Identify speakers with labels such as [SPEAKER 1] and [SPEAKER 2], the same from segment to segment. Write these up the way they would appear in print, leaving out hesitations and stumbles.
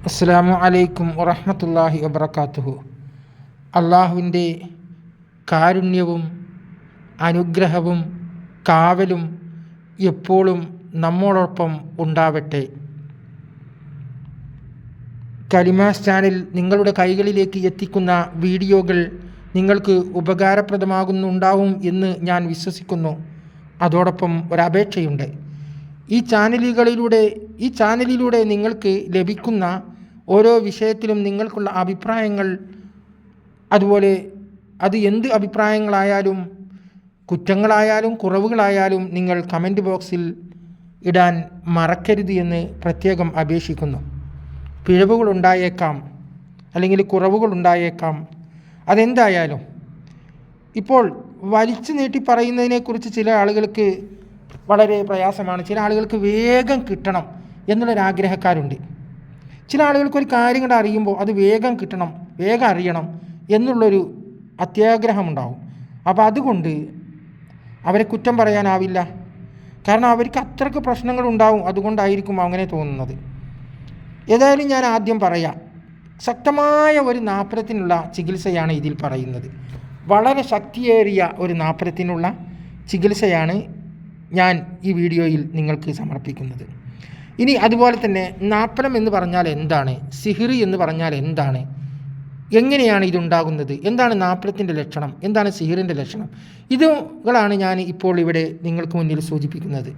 [SPEAKER 1] അസ്സലാമു അലൈക്കും വറഹ്മത്തുള്ളാഹി വബറകാതുഹു. അള്ളാഹുവിൻ്റെ കാരുണ്യവും അനുഗ്രഹവും കാവലും എപ്പോഴും നമ്മോടൊപ്പം ഉണ്ടാവട്ടെ. കലിമാസ് ചാനൽ നിങ്ങളുടെ കൈകളിലേക്ക് എത്തിക്കുന്ന വീഡിയോകൾ നിങ്ങൾക്ക് ഉപകാരപ്രദമാകുന്നുണ്ടാവും എന്ന് ഞാൻ വിശ്വസിക്കുന്നു. അതോടൊപ്പം ഒരപേക്ഷയുണ്ട്. ഈ ചാനലിലൂടെ നിങ്ങൾക്ക് ലഭിക്കുന്ന ഓരോ വിഷയത്തിലും നിങ്ങൾക്കുള്ള അഭിപ്രായങ്ങൾ, അതുപോലെ അത് എന്ത് അഭിപ്രായങ്ങളായാലും കുറ്റങ്ങളായാലും കുറവുകളായാലും നിങ്ങൾ കമൻറ്റ് ബോക്സിൽ ഇടാൻ മറക്കരുത് എന്ന് പ്രത്യേകം അപേക്ഷിക്കുന്നു. പിഴവുകളുണ്ടായേക്കാം, അല്ലെങ്കിൽ കുറവുകളുണ്ടായേക്കാം. അതെന്തായാലും ഇപ്പോൾ വലിച്ചു നീട്ടി പറയുന്നതിനെക്കുറിച്ച് ചില ആളുകൾക്ക് വളരെ പ്രയാസമാണ്. ചില ആളുകൾക്ക് വേഗം കിട്ടണം എന്നുള്ളൊരാഗ്രഹക്കാരുണ്ട്. ചില ആളുകൾക്ക് ഒരു കാര്യം കൂടെ അറിയുമ്പോൾ അത് വേഗം കിട്ടണം, വേഗം അറിയണം എന്നുള്ളൊരു അത്യാഗ്രഹമുണ്ടാവും. അപ്പോൾ അതുകൊണ്ട് അവരെ കുറ്റം പറയാനാവില്ല. കാരണം അവർക്ക് അത്രയ്ക്ക് പ്രശ്നങ്ങളുണ്ടാവും. അതുകൊണ്ടായിരിക്കും അങ്ങനെ തോന്നുന്നത്. ഏതായാലും ഞാൻ ആദ്യം പറയാം, ശക്തമായ ഒരു നാപ്പരത്തിനുള്ള ചികിത്സയാണ് ഇതിൽ പറയുന്നത്. വളരെ ശക്തിയേറിയ ഒരു നാപ്പരത്തിനുള്ള ചികിത്സയാണ് ഞാൻ ഈ വീഡിയോയിൽ നിങ്ങൾക്ക് സമർപ്പിക്കുന്നത്. ഇനി അതുപോലെ തന്നെ നാപ്പരം എന്ന് പറഞ്ഞാൽ എന്താണ്, സിഹിർ എന്ന് പറഞ്ഞാൽ എന്താണ്, എങ്ങനെയാണ് ഇതുണ്ടാകുന്നത്, എന്താണ് നാപ്പരത്തിൻ്റെ ലക്ഷണം, എന്താണ് സിഹിറിൻ്റെ ലക്ഷണം, ഇതുകളാണ് ഞാൻ ഇപ്പോൾ ഇവിടെ നിങ്ങൾക്ക് മുന്നിൽ സൂചിപ്പിക്കുന്നത്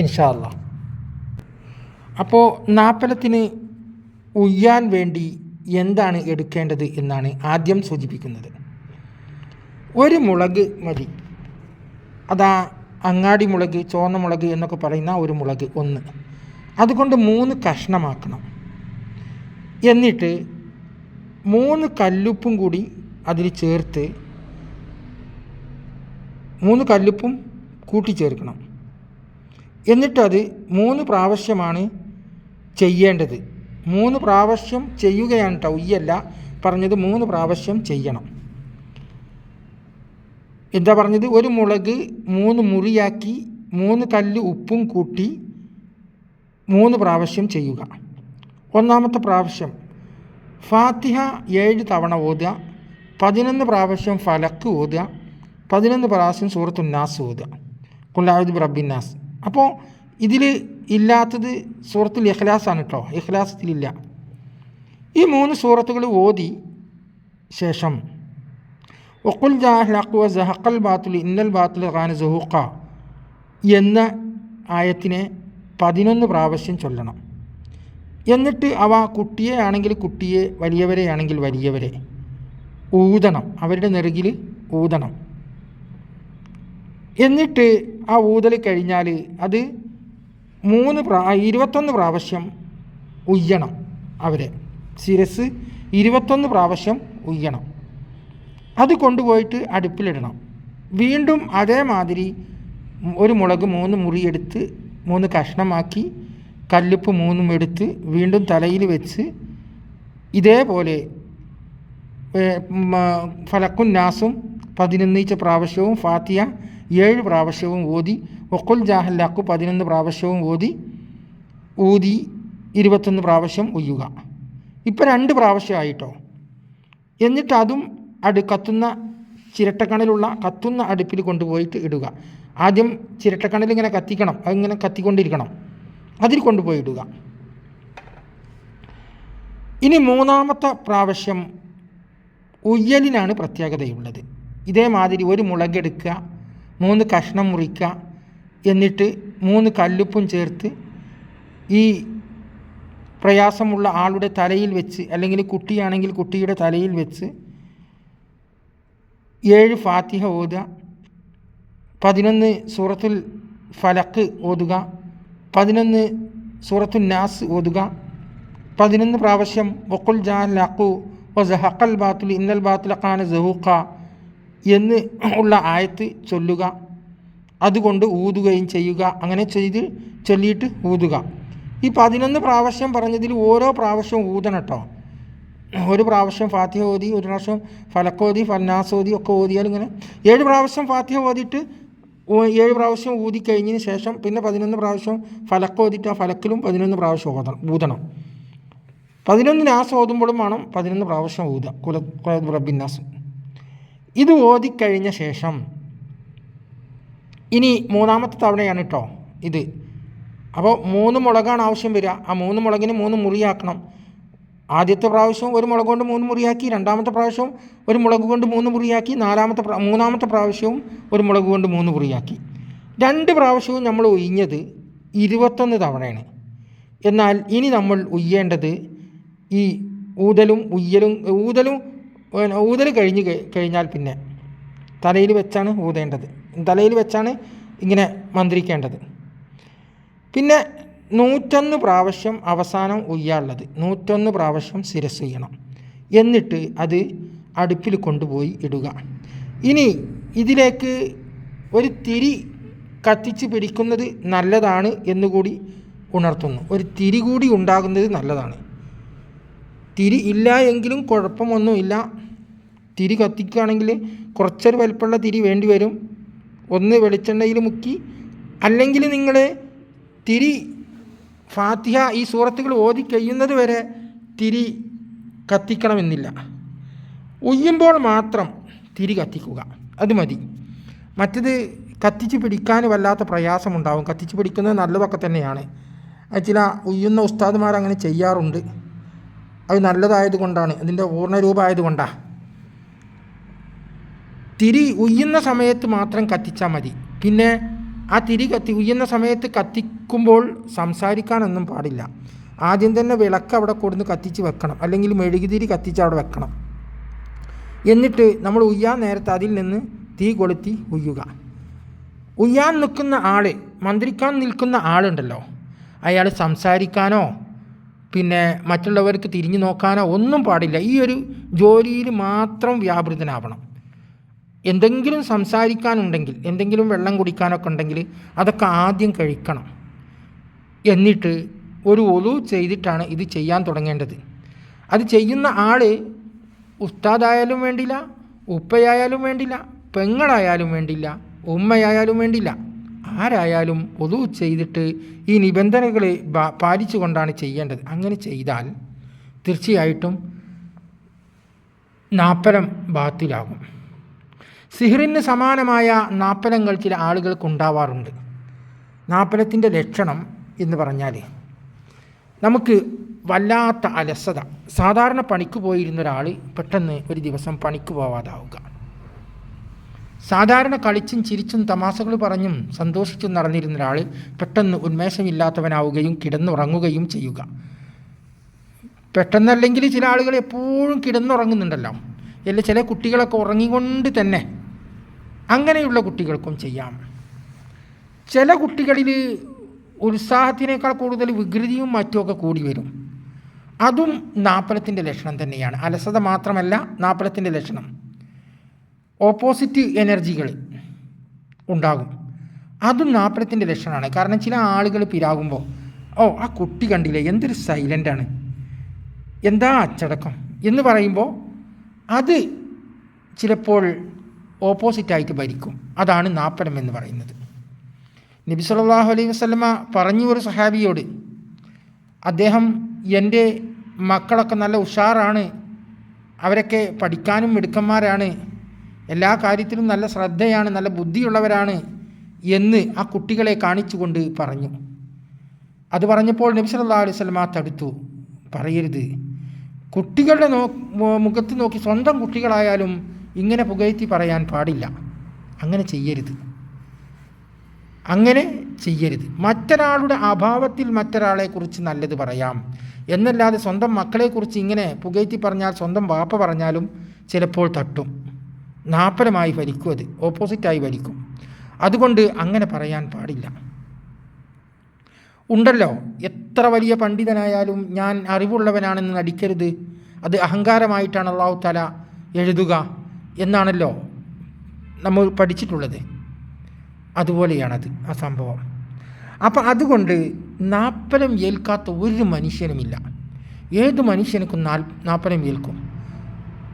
[SPEAKER 1] ഇൻഷാ അല്ലാഹ്. അപ്പോൾ നാപ്പരത്തിന് ഉയ്യാൻ വേണ്ടി എന്താണ് എടുക്കേണ്ടത് എന്നാണ് ആദ്യം സൂചിപ്പിക്കുന്നത്. ഒരു മുളക് മതി. അതാ അങ്ങാടി മുളക്, ചുവന്ന മുളക് എന്നൊക്കെ പറയുന്ന ഒരു മുളക് ഒന്ന്. അതുകൊണ്ട് 3 കഷ്ണമാക്കണം. എന്നിട്ട് 3 കല്ലുപ്പും കൂടി അതിൽ ചേർത്ത് 3 കല്ലുപ്പും കൂട്ടിച്ചേർക്കണം. എന്നിട്ടത് 3 പ്രാവശ്യമാണ് ചെയ്യേണ്ടത്. 3 പ്രാവശ്യം ചെയ്യുകയാണ് കേട്ടോ, ഉയ്യല്ല പറഞ്ഞത്, 3 പ്രാവശ്യം ചെയ്യണം. എന്താ പറഞ്ഞത്? ഒരു മുളക് 3 മുറിയാക്കി 3 കല്ല് ഉപ്പും കൂട്ടി 3 പ്രാവശ്യം ചെയ്യുക. ഒന്നാമത്തെ പ്രാവശ്യം ഫാത്തിഹ 7 തവണ ഓതുക, 11 പ്രാവശ്യം ഫലക്ക് ഓതുക, 11 പ്രാവശ്യം സൂറത്തുൻ നാസ് ഓതുക, ഖുൽ അഊദു ബിറബ്ബിന്നാസ്. അപ്പോൾ ഇതിൽ ഇല്ലാത്തത് സൂറത്തുൽ ഇഖ്ലാസാണ് കേട്ടോ, ഇഖ്ലാസത്തിലില്ല. ഈ 3 സൂറത്തുകൾ ഓതി ശേഷം വഖുൽ ജാഅൽ ഹഖ് വസഹഖൽ ബാത്തിലു ഇന്നൽ ബാത്തില കാന സഹൂഖ എന്ന ആയത്തിനെ 11 പ്രാവശ്യം ചൊല്ലണം. എന്നിട്ട് അവ കുട്ടിയെ ആണെങ്കിൽ കുട്ടിയെ, വലിയവരെ ആണെങ്കിൽ വലിയവരെ ഊതണം, അവരുടെ നെറുകിൽ ഊതണം. എന്നിട്ട് ആ ഊതൽ കഴിഞ്ഞാൽ അത് 21 പ്രാവശ്യം ഉയ്യണം. അവരെ ശിരസ് 21 പ്രാവശ്യം ഉയ്യണം. അത് കൊണ്ടുപോയിട്ട് അടുപ്പിലിടണം. വീണ്ടും അതേമാതിരി ഒരു മുളക് 3 മുറിയെടുത്ത് 3 കഷ്ണമാക്കി കല്ലുപ്പ് 3 എടുത്ത് വീണ്ടും തലയിൽ വെച്ച് ഇതേപോലെ ഫലക്കും നാസും 11 പ്രാവശ്യവും ഫാത്തിഹ 7 പ്രാവശ്യവും ഓതി വഖുൽ ജാഅൽ ഹഖ് 11 പ്രാവശ്യവും ഊതി 21 പ്രാവശ്യം ഉയ്യുക. ഇപ്പോൾ 2 പ്രാവശ്യമായിട്ടോ. എന്നിട്ട് അതും കത്തുന്ന ചിരട്ടക്കണലുള്ള കത്തുന്ന അടുപ്പിൽ കൊണ്ടുപോയിട്ട് ഇടുക. ആദ്യം ചിരട്ടക്കണൽ ഇങ്ങനെ കത്തിക്കണം, അതിങ്ങനെ കത്തിക്കൊണ്ടിരിക്കണം, അതിൽ കൊണ്ടുപോയി ഇടുക. ഇനി 3ാമത്തെ പ്രാവശ്യം ഉയ്യലിനാണ് പ്രത്യേകതയുള്ളത്. ഇതേമാതിരി ഒരു മുളകെടുക്കുക, 3 കഷ്ണം മുറിക്കുക, എന്നിട്ട് 3 കല്ലുപ്പും ചേർത്ത് ഈ പ്രയാസമുള്ള ആളുടെ തലയിൽ വെച്ച്, അല്ലെങ്കിൽ കുട്ടിയാണെങ്കിൽ കുട്ടിയുടെ തലയിൽ വെച്ച് 7 ഫാത്തിഹ ഓതുക, 11 സൂറത്തുൽ ഫലക്ക് ഓതുക, 11 സൂറത്തുൻ നാസ് ഓതുക, 11 പ്രാവശ്യം വഖുൽ ജാഅൽ ഹഖ് വസഹഖൽ ബാത്തിലു ഇന്നൽ ബാത്തില കാന സഹൂഖ എന്ന് ഉള്ള ആയത്ത് ചൊല്ലുക. അതുകൊണ്ട് ഊതുകയും ചെയ്യുക. അങ്ങനെ ചൊല്ലിയിട്ട് ഊതുക. ഈ 11 പ്രാവശ്യം പറഞ്ഞതിൽ ഓരോ പ്രാവശ്യവും ഊതണം കേട്ടോ. ഒരു പ്രാവശ്യം ഫാത്തിഹ ഓതി, ഒരു പ്രാവശ്യം ഫലക്കോതി, ഫന്നാസ് ഓതി ഒക്കെ ഓതിയാൽ ഇങ്ങനെ 7 പ്രാവശ്യം ഫാത്തിഹ ഓതിയിട്ട് 7 പ്രാവശ്യം ഊതിക്കഴിഞ്ഞതിന് ശേഷം പിന്നെ 11 പ്രാവശ്യം ഫലക്ക് ഓതിയിട്ട് ആ ഫലക്കിലും 11 പ്രാവശ്യം ഊതണം. 11 നാസ് ഓതുമ്പോഴും വേണം 11 പ്രാവശ്യം ഊതുക ഖുൽ റബ്ബിന്നാസ്. ഇത് ഓതിക്കഴിഞ്ഞ ശേഷം ഇനി 3ാമത്തെ തവണയാണ് കേട്ടോ ഇത്. അപ്പോൾ 3 മുളകാണ് ആവശ്യം വരിക. ആ 3 മുളകിന് 3 മുറിയാക്കണം. ആദ്യത്തെ പ്രാവശ്യം 1 മുളക് കൊണ്ട് 3 മുറിയാക്കി, 2ാമത്തെ പ്രാവശ്യം 1 മുളക് കൊണ്ട് 3 മുറിയാക്കി, 3ാമത്തെ പ്രാവശ്യവും 1 മുളക് കൊണ്ട് 3 മുറിയാക്കി. 2 പ്രാവശ്യവും നമ്മൾ ഉയ്ഞ്ഞത് 21 തവണയാണ്. എന്നാൽ ഇനി നമ്മൾ ഉയ്യേണ്ടത് ഈ ഊതൽ കഴിഞ്ഞാൽ പിന്നെ തലയിൽ വെച്ചാണ് ഊതേണ്ടത്. തലയിൽ വെച്ചാണ് ഇങ്ങനെ മന്ത്രിക്കേണ്ടത്. പിന്നെ 101 പ്രാവശ്യം അവസാനം ഉയ്യാനുള്ളത്, 101 പ്രാവശ്യം ശിരസ് ചെയ്യണം. എന്നിട്ട് അത് അടുപ്പിൽ കൊണ്ടുപോയി ഇടുക. ഇനി ഇതിലേക്ക് ഒരു തിരി കത്തിച്ച് പിടിക്കുന്നത് നല്ലതാണ് എന്നുകൂടി ഉണർത്തുന്നു. ഒരു തിരി കൂടി ഉണ്ടാകുന്നത് നല്ലതാണ്. തിരി ഇല്ല എങ്കിലും കുഴപ്പമൊന്നുമില്ല. തിരി കത്തിക്കുകയാണെങ്കിൽ കുറച്ചൊരു വലിപ്പമുള്ള തിരി വേണ്ടി വരും. ഒന്ന് വെളിച്ചെണ്ണയിൽ മുക്കി, അല്ലെങ്കിൽ നിങ്ങൾ തിരി ഫാത്തിഹ ഈ സൂറത്തുകൾ ഓതി കഴിയുന്നത് വരെ തിരി കത്തിക്കണമെന്നില്ല. ഉയ്യുമ്പോൾ മാത്രം തിരി കത്തിക്കുക, അത് മതി. മറ്റത് കത്തിച്ച് പിടിക്കാൻ വല്ലാത്ത പ്രയാസമുണ്ടാവും. കത്തിച്ച് പിടിക്കുന്നത് നല്ലതൊക്കെ തന്നെയാണ്. ചില ഉയ്യുന്ന ഉസ്താദുമാർ അങ്ങനെ ചെയ്യാറുണ്ട്. അത് നല്ലതായത് കൊണ്ടാണ്, അതിൻ്റെ പൂർണ്ണരൂപമായതുകൊണ്ടാണ്. തിരി ഉയ്യുന്ന സമയത്ത് മാത്രം കത്തിച്ചാൽ മതി. പിന്നെ ആ തിരി ഉയ്യുന്ന സമയത്ത് കത്തിക്കുമ്പോൾ സംസാരിക്കാനൊന്നും പാടില്ല. ആദ്യം തന്നെ വിളക്ക് അവിടെ കൊടുന്ന് കത്തിച്ച് വെക്കണം, അല്ലെങ്കിൽ മെഴുകുതിരി കത്തിച്ച് അവിടെ വെക്കണം. എന്നിട്ട് നമ്മൾ ഉയ്യാൻ നേരത്തെ അതിൽ നിന്ന് തീ കൊളുത്തി ഉയ്യുക. ഉയ്യാൻ നിൽക്കുന്ന ആൾ, മന്ത്രിക്കാൻ നിൽക്കുന്ന ആളുണ്ടല്ലോ, അയാൾ സംസാരിക്കാനോ പിന്നെ മറ്റുള്ളവർക്ക് തിരിഞ്ഞു നോക്കാനോ ഒന്നും പാടില്ല. ഈ ഒരു ജോലിയിൽ മാത്രം വ്യാപൃതനാവണം. എന്തെങ്കിലും സംസാരിക്കാനുണ്ടെങ്കിൽ, എന്തെങ്കിലും വെള്ളം കുടിക്കാനൊക്കെ ഉണ്ടെങ്കിൽ അതൊക്കെ ആദ്യം കഴിക്കണം. എന്നിട്ട് ഒരു ഒളു ചെയ്തിട്ടാണ് ഇത് ചെയ്യാൻ തുടങ്ങേണ്ടത്. അത് ചെയ്യുന്ന ആൾ ഉസ്താദായാലും വേണ്ടില്ല, ഉപ്പയായാലും വേണ്ടില്ല, പെങ്ങളായാലും വേണ്ടില്ല, ഉമ്മയായാലും വേണ്ടില്ല, ആരായാലും ഒളു ചെയ്തിട്ട് ഈ നിബന്ധനകൾ പാലിച്ചുകൊണ്ടാണ് ചെയ്യേണ്ടത്. അങ്ങനെ ചെയ്താൽ തീർച്ചയായിട്ടും നാപ്പലം ബാത്തിലാകും. സിഹറിന് സമാനമായ നാപ്പലങ്ങൾ ചില ആളുകൾക്കുണ്ടാവാറുണ്ട്. നാപ്പലത്തിൻ്റെ ലക്ഷണം എന്ന് പറഞ്ഞാൽ നമുക്ക് വല്ലാത്ത അലസത. സാധാരണ പണിക്ക് പോയിരുന്ന ഒരാൾ പെട്ടെന്ന് ഒരു ദിവസം പണിക്ക് പോവാതാവുക. സാധാരണ കളിച്ചും ചിരിച്ചും തമാശകൾ പറഞ്ഞും സന്തോഷിച്ചും നടന്നിരുന്ന ഒരാൾ പെട്ടെന്ന് ഉന്മേഷമില്ലാത്തവനാവുകയും കിടന്നുറങ്ങുകയും ചെയ്യുക. പെട്ടെന്നല്ലെങ്കിൽ ചില ആളുകൾ എപ്പോഴും കിടന്നുറങ്ങുന്നുണ്ടല്ലോ, അല്ല ചില കുട്ടികളൊക്കെ ഉറങ്ങിക്കൊണ്ട് തന്നെ, അങ്ങനെയുള്ള കുട്ടികൾക്കും ചെയ്യാം. ചില കുട്ടികളിൽ ഉത്സാഹത്തിനേക്കാൾ കൂടുതൽ വികൃതിയും മറ്റുമൊക്കെ കൂടി വരും. അതും നാപ്പലത്തിൻ്റെ ലക്ഷണം തന്നെയാണ്. അലസത മാത്രമല്ല നാപ്പലത്തിൻ്റെ ലക്ഷണം. ഓപ്പോസിറ്റ് എനർജികൾ ഉണ്ടാകും, അതും നാപ്പലത്തിൻ്റെ ലക്ഷണമാണ്. കാരണം ചില ആളുകൾ പിരാകുമ്പോൾ, ആ കുട്ടി കണ്ടില്ലേ എന്തൊരു സൈലൻ്റാണ്, എന്താ അച്ചടക്കം എന്ന് പറയുമ്പോൾ അത് ചിലപ്പോൾ ഓപ്പോസിറ്റായിട്ട് ഭരിക്കും. അതാണ് നാപ്പലം എന്ന് പറയുന്നത്. നബി സല്ലല്ലാഹു അലൈഹി വസല്ലമ പറഞ്ഞു ഒരു സഹാബിയോട്, അദ്ദേഹം എൻ്റെ മക്കളൊക്കെ നല്ല ഉഷാറാണ്, അവരൊക്കെ പഠിക്കാനും മിടുക്കന്മാരാണ്, എല്ലാ കാര്യത്തിലും നല്ല ശ്രദ്ധയാണ്, നല്ല ബുദ്ധിയുള്ളവരാണ് എന്ന് ആ കുട്ടികളെ കാണിച്ചുകൊണ്ട് പറഞ്ഞു. അത് പറഞ്ഞപ്പോൾ നബി സല്ലല്ലാഹു അലൈഹി വസല്ലമ തടുത്തു. പറയരുത്, കുട്ടികളുടെ മുഖത്ത് നോക്കി സ്വന്തം കുട്ടികളായാലും ഇങ്ങനെ പുകഴ്ത്തി പറയാൻ പാടില്ല. അങ്ങനെ ചെയ്യരുത്, അങ്ങനെ ചെയ്യരുത്. മറ്റൊരാളുടെ അഭാവത്തിൽ മറ്റൊരാളെക്കുറിച്ച് നല്ലത് പറയാം എന്നല്ലാതെ സ്വന്തം മക്കളെക്കുറിച്ച് ഇങ്ങനെ പുകഴ്ത്തി പറഞ്ഞാൽ സ്വന്തം ബാപ്പ പറഞ്ഞാലും ചിലപ്പോൾ തട്ടും, നാപ്പലമായി ഭരിക്കും, അത് ഓപ്പോസിറ്റായി ഭരിക്കും. അതുകൊണ്ട് അങ്ങനെ പറയാൻ പാടില്ല. ഉണ്ടല്ലോ, എത്ര വലിയ പണ്ഡിതനായാലും ഞാൻ അറിവുള്ളവനാണെന്ന് നടിക്കരുത്, അത് അഹങ്കാരമായിട്ടാണ് അല്ലാഹു തആല എഴുതുക എന്നാണല്ലോ നമ്മൾ പഠിച്ചിട്ടുള്ളത്. അതുപോലെയാണത് ആ സംഭവം. അപ്പം അതുകൊണ്ട് നാപ്പലം ഏൽക്കാത്ത ഒരു മനുഷ്യനുമില്ല. ഏത് മനുഷ്യനക്കും നാപ്പലം ഏൽക്കും.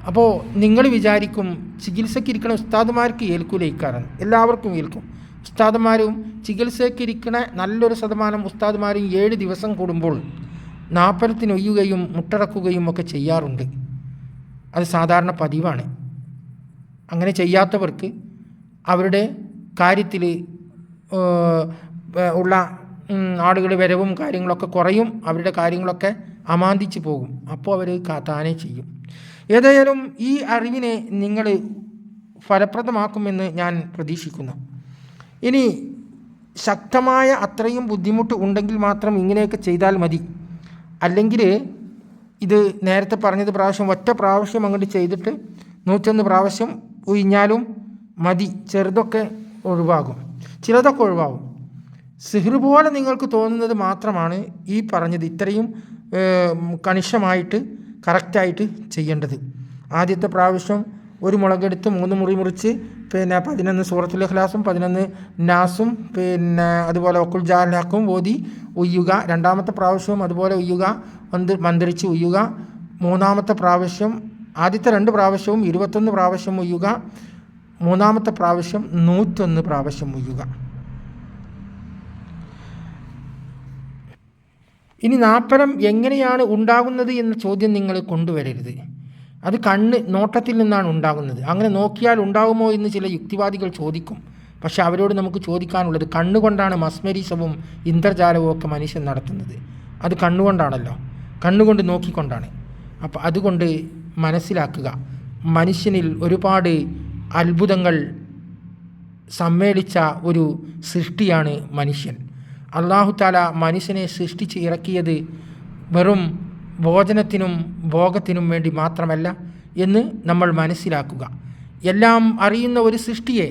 [SPEAKER 1] അപ്പോൾ നിങ്ങൾ വിചാരിക്കും ചികിത്സയ്ക്കിരിക്കണ ഉസ്താദുമാർക്ക് ഏൽക്കൂലയിക്കാറാണ്. എല്ലാവർക്കും ഏൽക്കും. ഉസ്താദുമാരും ചികിത്സയ്ക്കിരിക്കണ നല്ലൊരു ശതമാനം ഉസ്താദുമാരും 7 ദിവസം കൂടുമ്പോൾ നാപ്പരത്തിനൊയ്യുകയും മുട്ടടക്കുകയും ഒക്കെ ചെയ്യാറുണ്ട്. അത് സാധാരണ പതിവാണ്. അങ്ങനെ ചെയ്യാത്തവർക്ക് അവരുടെ കാര്യത്തിൽ ഉള്ള ആളുകളുടെ വരവും കാര്യങ്ങളൊക്കെ കുറയും, അവരുടെ കാര്യങ്ങളൊക്കെ അമാന്തിച്ച് പോകും. അപ്പോൾ അവർ താനെ ചെയ്യും. ഏതായാലും ഈ അറിവിനെ നിങ്ങൾ ഫലപ്രദമാക്കുമെന്ന് ഞാൻ പ്രതീക്ഷിക്കുന്നു. ഇനി ശക്തമായ അത്രയും ബുദ്ധിമുട്ട് ഉണ്ടെങ്കിൽ മാത്രം ഇങ്ങനെയൊക്കെ ചെയ്താൽ മതി. അല്ലെങ്കിൽ ഇത് നേരത്തെ പറഞ്ഞത് പ്രാവശ്യം ഒറ്റ പ്രാവശ്യം അങ്ങോട്ട് ചെയ്തിട്ട് 101 പ്രാവശ്യം ഉഴിഞ്ഞാലും മതി. ചെറുതൊക്കെ ഒഴിവാകും, ചിലതൊക്കെ ഒഴിവാകും. സിഹ്ർ പോലെ നിങ്ങൾക്ക് തോന്നുന്നത് മാത്രമാണ് ഈ പറഞ്ഞത് ഇത്രയും കണിശമായിട്ട് കറക്റ്റായിട്ട് ചെയ്യേണ്ടത്. ആദ്യത്തെ പ്രാവശ്യം ഒരു മുളകെടുത്ത് 3 മുറി മുറിച്ച് 11 സൂറത്തുൽ ഇഖ്ലാസും 11 നാസും അതുപോലെ വക്കുൽ ജാലക്കും ഓതി ഉയ്യുക. രണ്ടാമത്തെ പ്രാവശ്യവും അതുപോലെ ഉയ്യുക, മന്ത്രിച്ച് ഉയ്യുക. മൂന്നാമത്തെ പ്രാവശ്യം, ആദ്യത്തെ 2 പ്രാവശ്യവും 21 പ്രാവശ്യം ഉയ്യുക. മൂന്നാമത്തെ പ്രാവശ്യം 101 പ്രാവശ്യം ഉയ്യുക. ഇനി നാപ്പരം എങ്ങനെയാണ് ഉണ്ടാകുന്നത് എന്ന ചോദ്യം നിങ്ങൾ കൊണ്ടുവരരുത്. അത് നോട്ടത്തിൽ നിന്നാണ് ഉണ്ടാകുന്നത്. അങ്ങനെ നോക്കിയാൽ ഉണ്ടാകുമോ എന്ന് ചില യുക്തിവാദികൾ ചോദിക്കും. പക്ഷെ അവരോട് നമുക്ക് ചോദിക്കാനുള്ളത്, കണ്ണുകൊണ്ടാണ് മസ്മരീസവും ഇന്ദ്രജാലവും ഒക്കെ മനുഷ്യൻ നടത്തുന്നത്. അത് കണ്ണുകൊണ്ടാണല്ലോ, കണ്ണുകൊണ്ട് നോക്കിക്കൊണ്ടാണ്. അപ്പോൾ അതുകൊണ്ട് മനസ്സിലാക്കുക, മനുഷ്യനിൽ ഒരുപാട് അത്ഭുതങ്ങൾ സമ്മേളിച്ച ഒരു സൃഷ്ടിയാണ് മനുഷ്യൻ. അല്ലാഹു തആല മനുഷ്യനെ സൃഷ്ടിച്ച് ഇറക്കിയത് വെറും ഭോജനത്തിനും ഭോഗത്തിനും വേണ്ടി മാത്രമല്ല എന്ന് നമ്മൾ മനസ്സിലാക്കുക. എല്ലാം അറിയുന്ന ഒരു സൃഷ്ടിയെ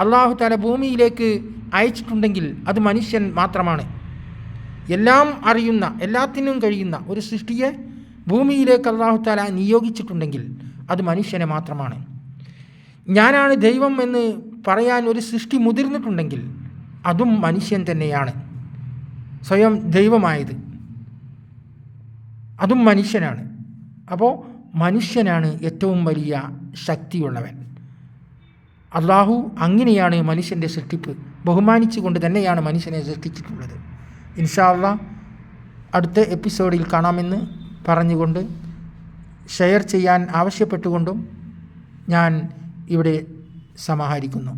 [SPEAKER 1] അല്ലാഹു തആല ഭൂമിയിലേക്ക് അയച്ചിട്ടുണ്ടെങ്കിൽ അത് മനുഷ്യൻ മാത്രമാണ്. എല്ലാം അറിയുന്ന, എല്ലാത്തിനും കഴിയുന്ന ഒരു സൃഷ്ടിയെ ഭൂമിയിലേക്ക് അല്ലാഹു തആല നിയോഗിച്ചിട്ടുണ്ടെങ്കിൽ അത് മനുഷ്യനെ മാത്രമാണ്. ഞാനാണ് ദൈവം എന്ന് പറയാൻ ഒരു സൃഷ്ടി മുതിർന്നിട്ടുണ്ടെങ്കിൽ അതും മനുഷ്യൻ തന്നെയാണ്. സ്വയം ദൈവമായത് അതും മനുഷ്യനാണ്. അപ്പോൾ മനുഷ്യനാണ് ഏറ്റവും വലിയ ശക്തിയുള്ളവൻ. അല്ലാഹു അങ്ങനെയാണ് മനുഷ്യൻ്റെ സൃഷ്ടിപ്പ്, ബഹുമാനിച്ചുകൊണ്ട് തന്നെയാണ് മനുഷ്യനെ സൃഷ്ടിച്ചിട്ടുള്ളത്. ഇൻഷാ അല്ലാഹ് അടുത്ത എപ്പിസോഡിൽ കാണാമെന്ന് പറഞ്ഞുകൊണ്ട്, ഷെയർ ചെയ്യാൻ ആവശ്യപ്പെട്ടുകൊണ്ടും ഞാൻ ഇവിടെ സമാഹരിക്കുന്നു.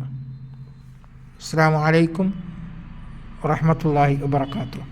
[SPEAKER 1] അസ്സലാമു അലൈക്കും വറഹ്മത്തുള്ളാഹി വബറകാതുഹു.